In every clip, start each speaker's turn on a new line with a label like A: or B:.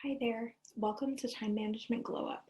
A: Hi there, welcome to Time Management Glow Up.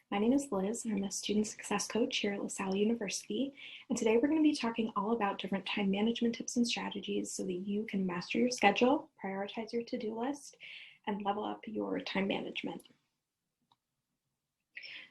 A: My name is Liz and I'm a student success coach here at Salle University. And today we're going to be talking all about different time management tips and strategies so that you can master your schedule, prioritize your to-do list, and level up your time management.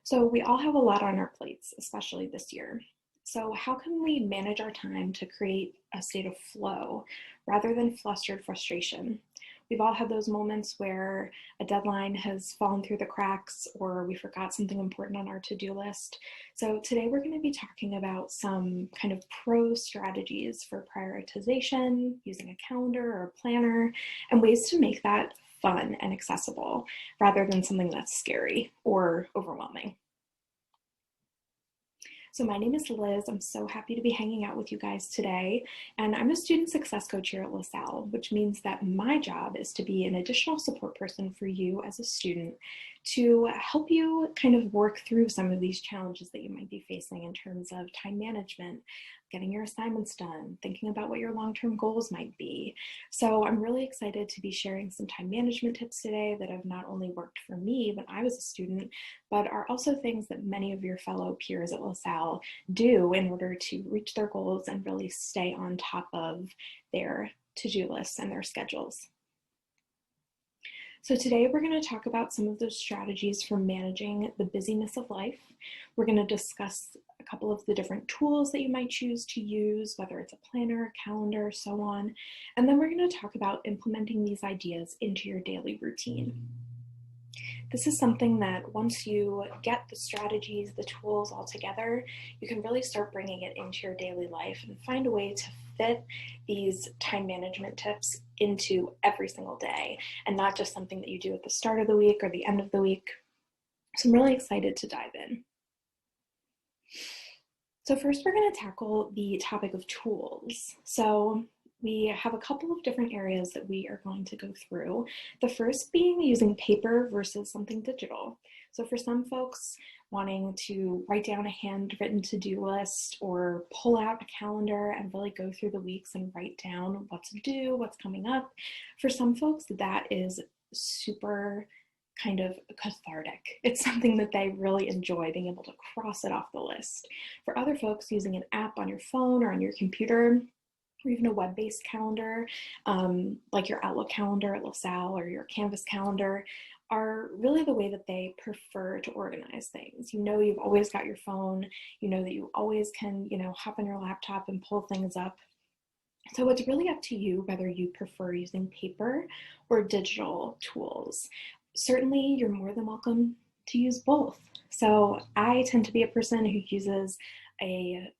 A: So we all have a lot on our plates, especially this year. So how can we manage our time to create a state of flow rather than flustered frustration? We've all had those moments where a deadline has fallen through the cracks or we forgot something important on our to-do list. So today we're going to be talking about some kind of pro strategies for prioritization, using a calendar or a planner, and ways to make that fun and accessible rather than something that's scary or overwhelming. So my name is Liz. I'm so happy to be hanging out with you guys today. And I'm a student success coach here at LaSalle, which means that my job is to be an additional support person for you as a student to help you kind of work through some of these challenges that you might be facing in terms of time management, getting your assignments done, thinking about what your long-term goals might be. So I'm really excited to be sharing some time management tips today that have not only worked for me when I was a student, but are also things that many of your fellow peers at LaSalle do in order to reach their goals and really stay on top of their to-do lists and their schedules. So today we're going to talk about some of those strategies for managing the busyness of life. We're going to discuss a couple of the different tools that you might choose to use, whether it's a planner, a calendar, so on. And then we're going to talk about implementing these ideas into your daily routine. This is something that once you get the strategies, the tools all together, you can really start bringing it into your daily life and find a way to fit these time management tips into every single day and not just something that you do at the start of the week or the end of the week. So I'm really excited to dive in. So first we're going to tackle the topic of tools. So we have a couple of different areas that we are going to go through. The first being using paper versus something digital. So for some folks, wanting to write down a handwritten to-do list or pull out a calendar and really go through the weeks and write down what to do, what's coming up. For some folks, that is super kind of cathartic. It's something that they really enjoy, being able to cross it off the list. For other folks, using an app on your phone or on your computer, or even a web-based calendar, like your Outlook calendar at LaSalle or your Canvas calendar, are really the way that they prefer to organize things. You know you've always got your phone, you know that you always can, hop on your laptop and pull things up. So it's really up to you whether you prefer using paper or digital tools. Certainly, you're more than welcome to use both. So I tend to be a person who uses a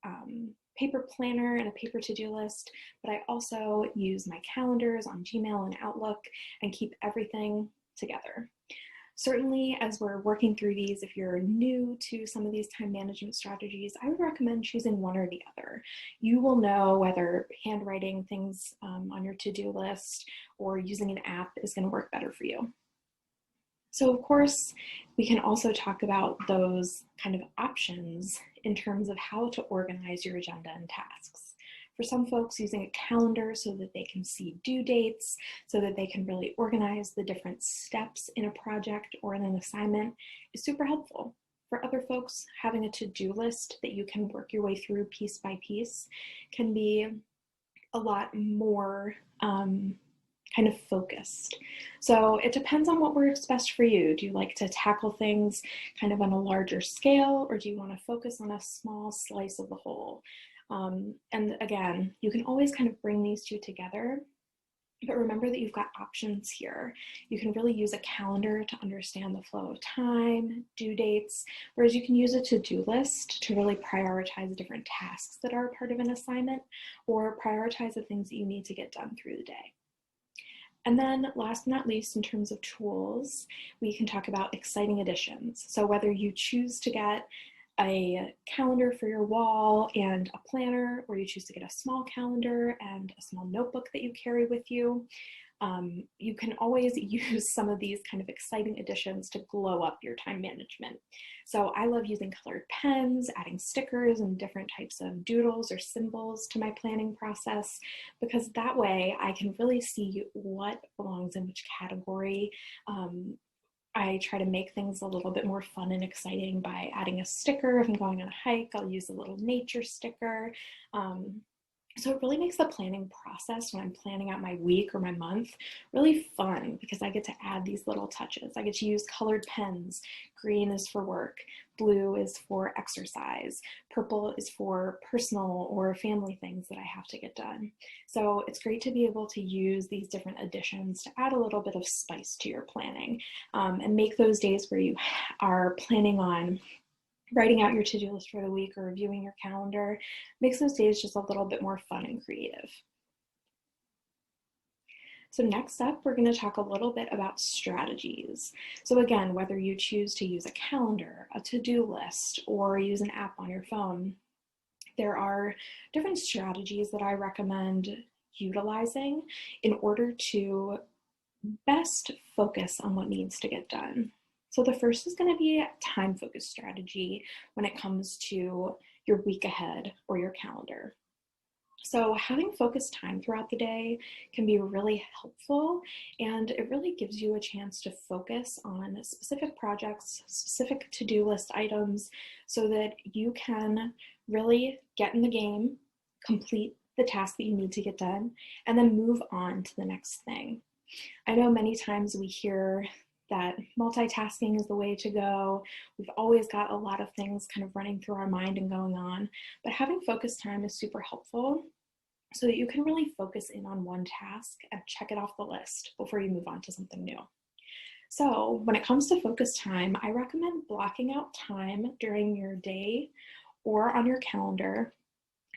A: paper planner and a paper to-do list, but I also use my calendars on Gmail and Outlook and keep everything together. Certainly, as we're working through these, if you're new to some of these time management strategies, I would recommend choosing one or the other. You will know whether handwriting things on your to-do list or using an app is going to work better for you. So of course, we can also talk about those kind of options in terms of how to organize your agenda and tasks. For some folks, using a calendar so that they can see due dates, so that they can really organize the different steps in a project or in an assignment is super helpful. For other folks, having a to-do list that you can work your way through piece by piece can be a lot more kind of focused. So it depends on what works best for you. Do you like to tackle things kind of on a larger scale, or do you want to focus on a small slice of the whole? And again, you can always kind of bring these two together, but remember that you've got options here. You can really use a calendar to understand the flow of time, due dates, whereas you can use a to-do list to really prioritize different tasks that are a part of an assignment or prioritize the things that you need to get done through the day. And then last but not least, in terms of tools, we can talk about exciting additions. So whether you choose to get a calendar for your wall and a planner, or you choose to get a small calendar and a small notebook that you carry with you, you can always use some of these kind of exciting additions to glow up your time management. So I love using colored pens, adding stickers and different types of doodles or symbols to my planning process, because that way I can really see what belongs in which category I try to make things a little bit more fun and exciting by adding a sticker. If I'm going on a hike, I'll use a little nature sticker. So it really makes the planning process when I'm planning out my week or my month really fun because I get to add these little touches. I get to use colored pens. Green is for work, blue is for exercise, purple is for personal or family things that I have to get done. So it's great to be able to use these different additions to add a little bit of spice to your planning, and make those days where you are planning on writing out your to-do list for the week or reviewing your calendar makes those days just a little bit more fun and creative. So next up, we're going to talk a little bit about strategies. So again, whether you choose to use a calendar, a to-do list, or use an app on your phone, there are different strategies that I recommend utilizing in order to best focus on what needs to get done. So the first is going to be a time-focused strategy when it comes to your week ahead or your calendar. So having focused time throughout the day can be really helpful, and it really gives you a chance to focus on specific projects, specific to-do list items, so that you can really get in the game, complete the task that you need to get done, and then move on to the next thing. I know many times we hear that multitasking is the way to go. We've always got a lot of things kind of running through our mind and going on, but having focused time is super helpful so that you can really focus in on one task and check it off the list before you move on to something new. So when it comes to focus time, I recommend blocking out time during your day or on your calendar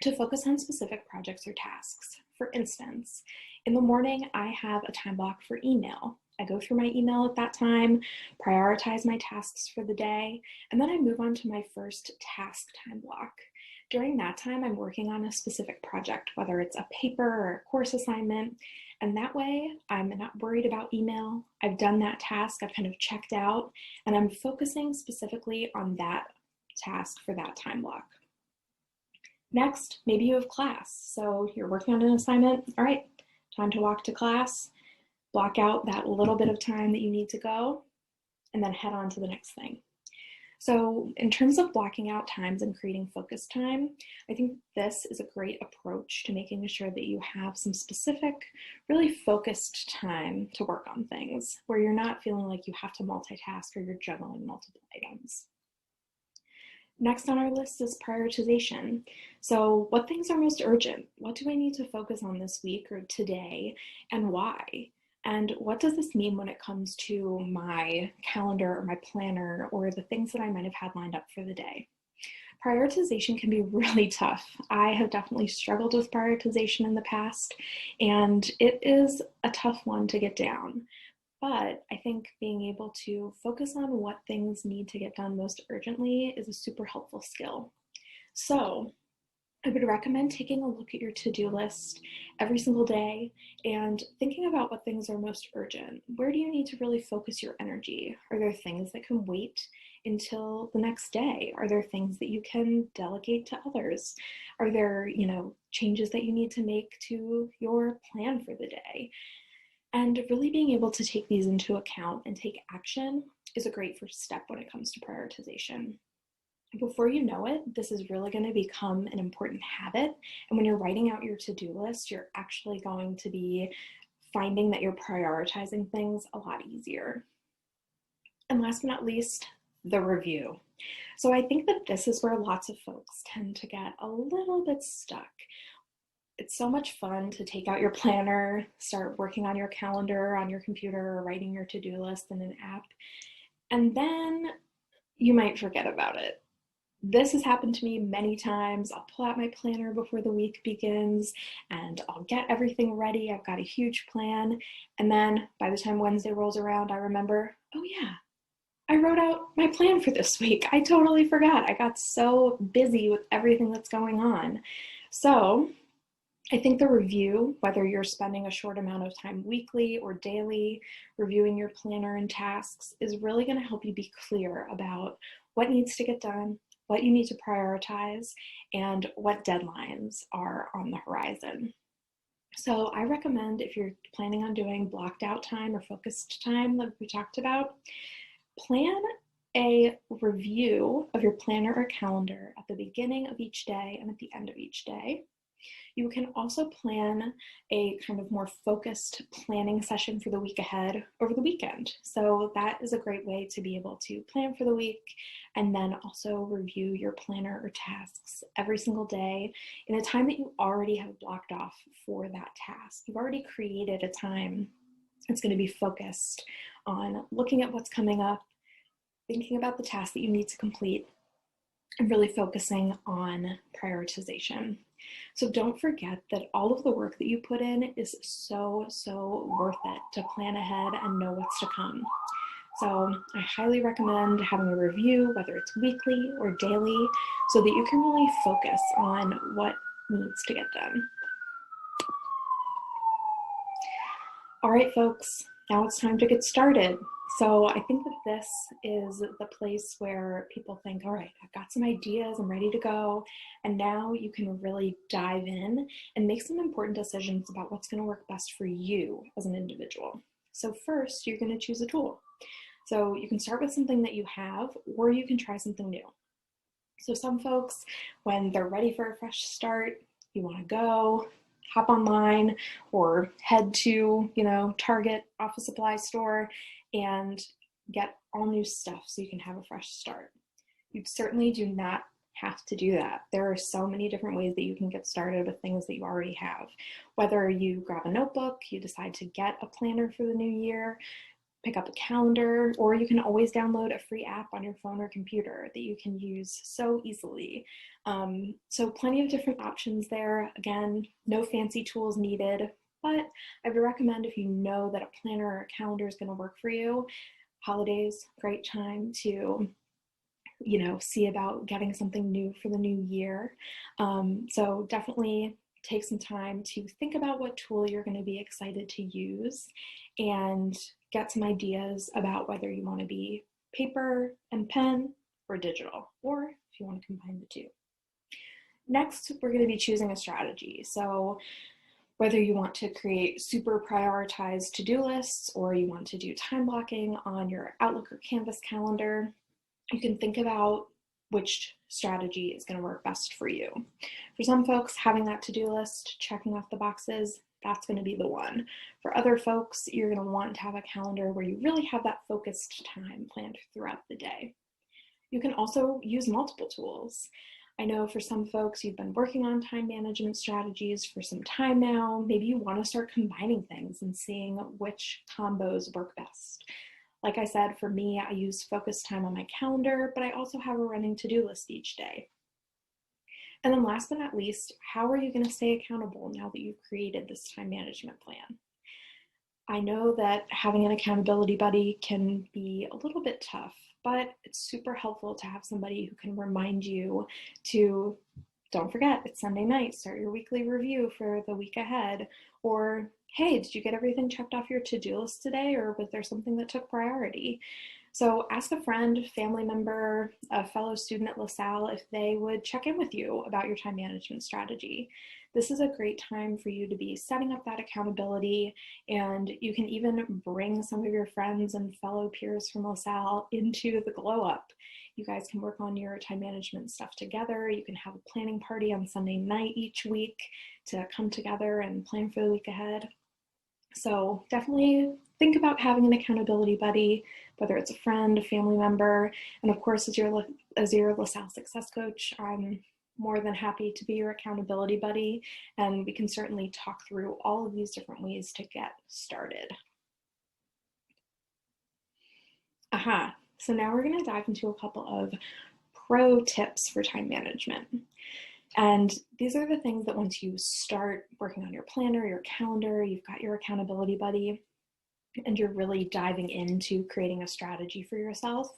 A: to focus on specific projects or tasks. For instance, in the morning, I have a time block for email. I go through my email at that time, prioritize my tasks for the day, and then I move on to my first task time block. During that time, I'm working on a specific project, whether it's a paper or a course assignment, and that way I'm not worried about email. I've done that task, I've kind of checked out, and I'm focusing specifically on that task for that time block. Next, maybe you have class. So you're working on an assignment. All right, time to walk to class. Block out that little bit of time that you need to go, and then head on to the next thing. So in terms of blocking out times and creating focus time, I think this is a great approach to making sure that you have some specific, really focused time to work on things where you're not feeling like you have to multitask or you're juggling multiple items. Next on our list is prioritization. So what things are most urgent? What do I need to focus on this week or today, and why? And what does this mean when it comes to my calendar or my planner or the things that I might have had lined up for the day? Prioritization can be really tough. I have definitely struggled with prioritization in the past, and it is a tough one to get down. But I think being able to focus on what things need to get done most urgently is a super helpful skill. So I would recommend taking a look at your to-do list every single day and thinking about what things are most urgent. Where do you need to really focus your energy? Are there things that can wait until the next day? Are there things that you can delegate to others? Are there, changes that you need to make to your plan for the day? And really being able to take these into account and take action is a great first step when it comes to prioritization. Before you know it, this is really going to become an important habit. And when you're writing out your to-do list, you're actually going to be finding that you're prioritizing things a lot easier. And last but not least, the review. So I think that this is where lots of folks tend to get a little bit stuck. It's so much fun to take out your planner, start working on your calendar on your computer, or writing your to-do list in an app, and then you might forget about it. This has happened to me many times. I'll pull out my planner before the week begins and I'll get everything ready. I've got a huge plan. And then by the time Wednesday rolls around, I remember, oh yeah, I wrote out my plan for this week. I totally forgot. I got so busy with everything that's going on. So I think the review, whether you're spending a short amount of time weekly or daily reviewing your planner and tasks, is really going to help you be clear about what needs to get done, what you need to prioritize, and what deadlines are on the horizon. So I recommend, if you're planning on doing blocked out time or focused time like we talked about, Plan a review of your planner or calendar at the beginning of each day and at the end of each day. You can also plan a kind of more focused planning session for the week ahead over the weekend. So that is a great way to be able to plan for the week and then also review your planner or tasks every single day in a time that you already have blocked off for that task. You've already created a time that's going to be focused on looking at what's coming up, thinking about the tasks that you need to complete, and really focusing on prioritization. So don't forget that all of the work that you put in is so worth it to plan ahead and know what's to come. So I highly recommend having a review, whether it's weekly or daily, so that you can really focus on what needs to get done. All right, folks, now it's time to get started. So I think that this is the place where people think, all right, I've got some ideas, I'm ready to go. And now you can really dive in and make some important decisions about what's going to work best for you as an individual. So first, you're going to choose a tool. So you can start with something that you have, or you can try something new. So some folks, when they're ready for a fresh start, you want to go hop online or head to, Target, office supply store, and get all new stuff so you can have a fresh start. You certainly do not have to do that. There are so many different ways that you can get started with things that you already have. Whether you grab a notebook, you decide to get a planner for the new year, pick up a calendar, or you can always download a free app on your phone or computer that you can use so easily. So plenty of different options there. Again, no fancy tools needed, but I would recommend if you know that a planner or a calendar is going to work for you, holidays, great time to see about getting something new for the new year. So definitely take some time to think about what tool you're going to be excited to use and get some ideas about whether you want to be paper and pen or digital, or if you want to combine the two. Next, we're going to be choosing a strategy. So whether you want to create super prioritized to-do lists or you want to do time blocking on your Outlook or Canvas calendar, you can think about which strategy is going to work best for you. For some folks, having that to-do list, checking off the boxes, that's going to be the one. For other folks, you're going to want to have a calendar where you really have that focused time planned throughout the day. You can also use multiple tools. I know for some folks, you've been working on time management strategies for some time now. Maybe you want to start combining things and seeing which combos work best. Like I said, for me, I use focus time on my calendar, but I also have a running to-do list each day. And then last but not least, how are you going to stay accountable now that you've created this time management plan? I know that having an accountability buddy can be a little bit tough, but it's super helpful to have somebody who can remind you to, don't forget, it's Sunday night, start your weekly review for the week ahead, or hey, did you get everything checked off your to-do list today, or was there something that took priority? So ask a friend, family member, a fellow student at LaSalle if they would check in with you about your time management strategy. This is a great time for you to be setting up that accountability, and you can even bring some of your friends and fellow peers from LaSalle into the Glow Up. You guys can work on your time management stuff together. You can have a planning party on Sunday night each week to come together and plan for the week ahead. So definitely think about having an accountability buddy, whether it's a friend, a family member, and of course, as your LaSalle Success Coach, I'm more than happy to be your accountability buddy, and we can certainly talk through all of these different ways to get started. So now we're going to dive into a couple of pro tips for time management. And these are the things that once you start working on your planner, your calendar, you've got your accountability buddy, and you're really diving into creating a strategy for yourself,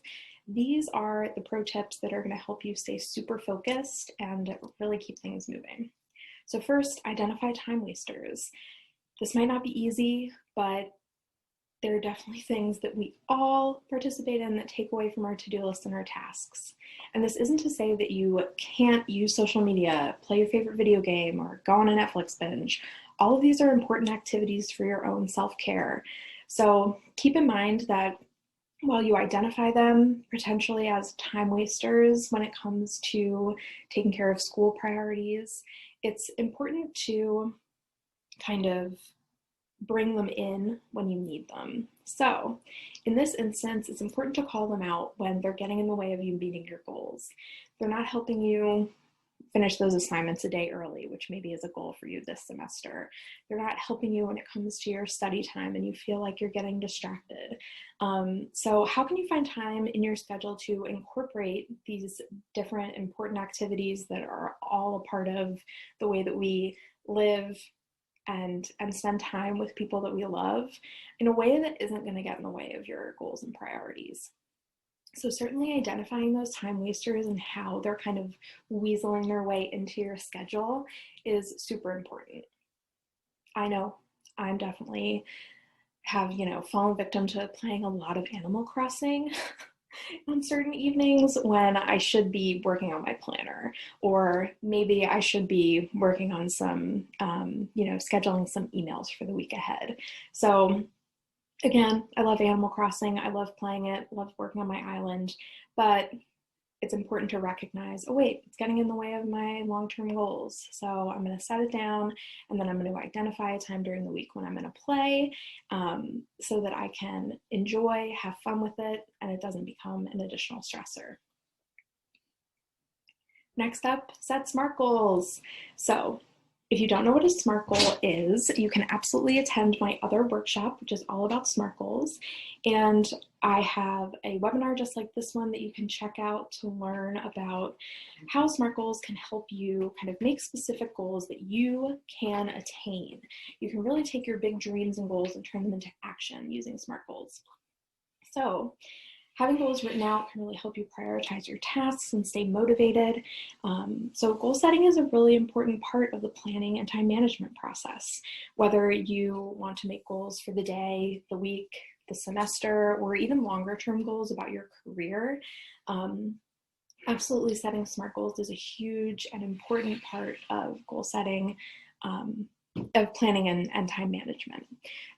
A: these are the pro tips that are going to help you stay super focused and really keep things moving. So first, identify time wasters. This might not be easy, but there are definitely things that we all participate in that take away from our to-do list and our tasks. And this isn't to say that you can't use social media, play your favorite video game, or go on a Netflix binge. All of these are important activities for your own self-care. So keep in mind that while you identify them potentially as time wasters when it comes to taking care of school priorities, it's important to kind of bring them in when you need them. So in this instance, it's important to call them out when they're getting in the way of you meeting your goals. They're not helping you finish those assignments a day early, which maybe is a goal for you this semester. They're not helping you when it comes to your study time and you feel like you're getting distracted. So how can you find time in your schedule to incorporate these different important activities that are all a part of the way that we live and spend time with people that we love in a way that isn't going to get in the way of your goals and priorities? So certainly identifying those time wasters and how they're kind of weaseling their way into your schedule is super important. I know I'm definitely have, fallen victim to playing a lot of Animal Crossing on certain evenings when I should be working on my planner, or maybe I should be working on some, scheduling some emails for the week ahead. So again, I love Animal Crossing. I love playing it, love working on my island, but it's important to recognize, oh wait, it's getting in the way of my long-term goals. So I'm going to set it down, and then I'm going to identify a time during the week when I'm going to play, so that I can enjoy, have fun with it, and it doesn't become an additional stressor. Next up, set SMART goals. So if you don't know what a SMART goal is, you can absolutely attend my other workshop, which is all about SMART goals. And I have a webinar just like this one that you can check out to learn about how SMART goals can help you kind of make specific goals that you can attain. You can really take your big dreams and goals and turn them into action using SMART goals. So having goals written out can really help you prioritize your tasks and stay motivated. So goal setting is a really important part of the planning and time management process. Whether you want to make goals for the day, the week, the semester, or even longer term goals about your career, absolutely setting SMART goals is a huge and important part of goal setting, of planning and time management.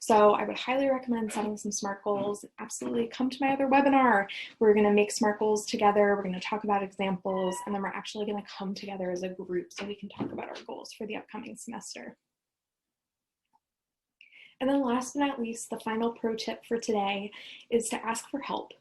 A: So I would highly recommend setting some SMART goals. Absolutely come to my other webinar. We're going to make SMART goals together. We're going to talk about examples, and then we're actually going to come together as a group so we can talk about our goals for the upcoming semester. And then last but not least, the final pro tip for today is to ask for help.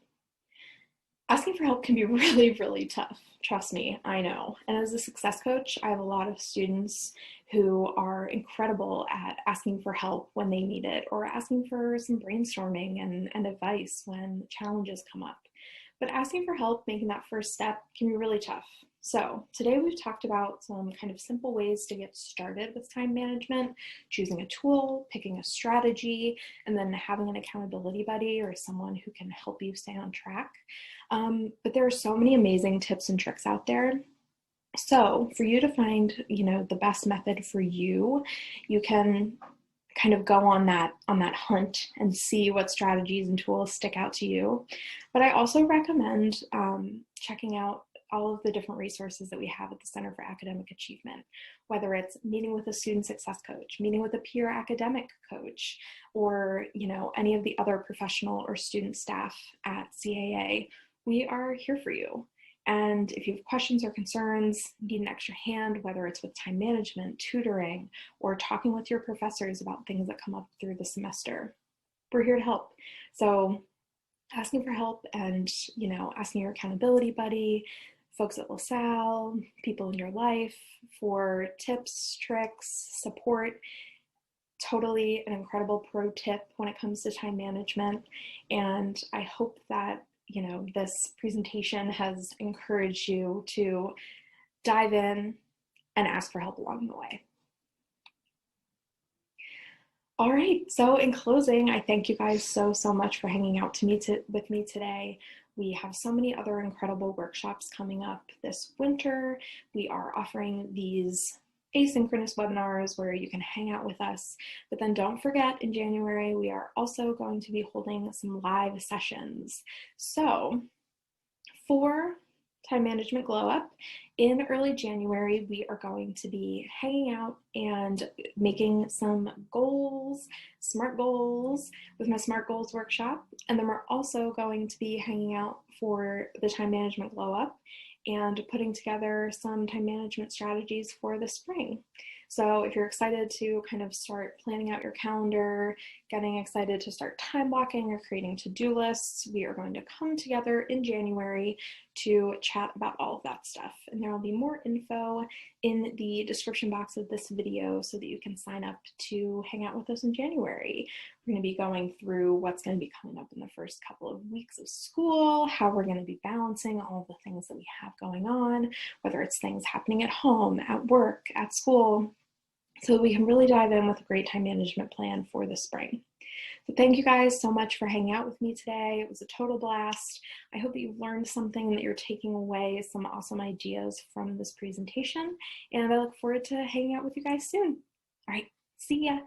A: Asking for help can be really, really tough. Trust me, I know. And as a success coach, I have a lot of students who are incredible at asking for help when they need it, or asking for some brainstorming and advice when challenges come up. But asking for help, making that first step, can be really tough. So today we've talked about some kind of simple ways to get started with time management, choosing a tool, picking a strategy, and then having an accountability buddy or someone who can help you stay on track. But there are so many amazing tips and tricks out there. So for you to find, the best method for you, you can kind of go on that hunt and see what strategies and tools stick out to you. But I also recommend checking out all of the different resources that we have at the Center for Academic Achievement, whether it's meeting with a student success coach, meeting with a peer academic coach, or any of the other professional or student staff at CAA. We are here for you. And if you have questions or concerns, need an extra hand, whether it's with time management, tutoring, or talking with your professors about things that come up through the semester, we're here to help. So asking for help and, asking your accountability buddy, folks at LaSalle, people in your life for tips, tricks, support, totally an incredible pro tip when it comes to time management. And I hope that this presentation has encouraged you to dive in and ask for help along the way. All right, so in closing, I thank you guys so much for hanging out with me today. We have so many other incredible workshops coming up this winter. We are offering these asynchronous webinars where you can hang out with us. But then don't forget, in January, we are also going to be holding some live sessions. So for Time Management Glow Up. In early January, we are going to be hanging out and making some goals, SMART goals, with my SMART goals workshop. And then we're also going to be hanging out for the Time Management Glow Up and putting together some time management strategies for the spring. So if you're excited to kind of start planning out your calendar, getting excited to start time blocking or creating to-do lists, we are going to come together in January to chat about all of that stuff. And there will be more info in the description box of this video so that you can sign up to hang out with us in January. We're going to be going through what's going to be coming up in the first couple of weeks of school, how we're going to be balancing all the things that we have going on, whether it's things happening at home, at work, at school, so we can really dive in with a great time management plan for the spring. So thank you guys so much for hanging out with me today. It was a total blast. I hope that you've learned something, that you're taking away some awesome ideas from this presentation, and I look forward to hanging out with you guys soon. All right, see ya.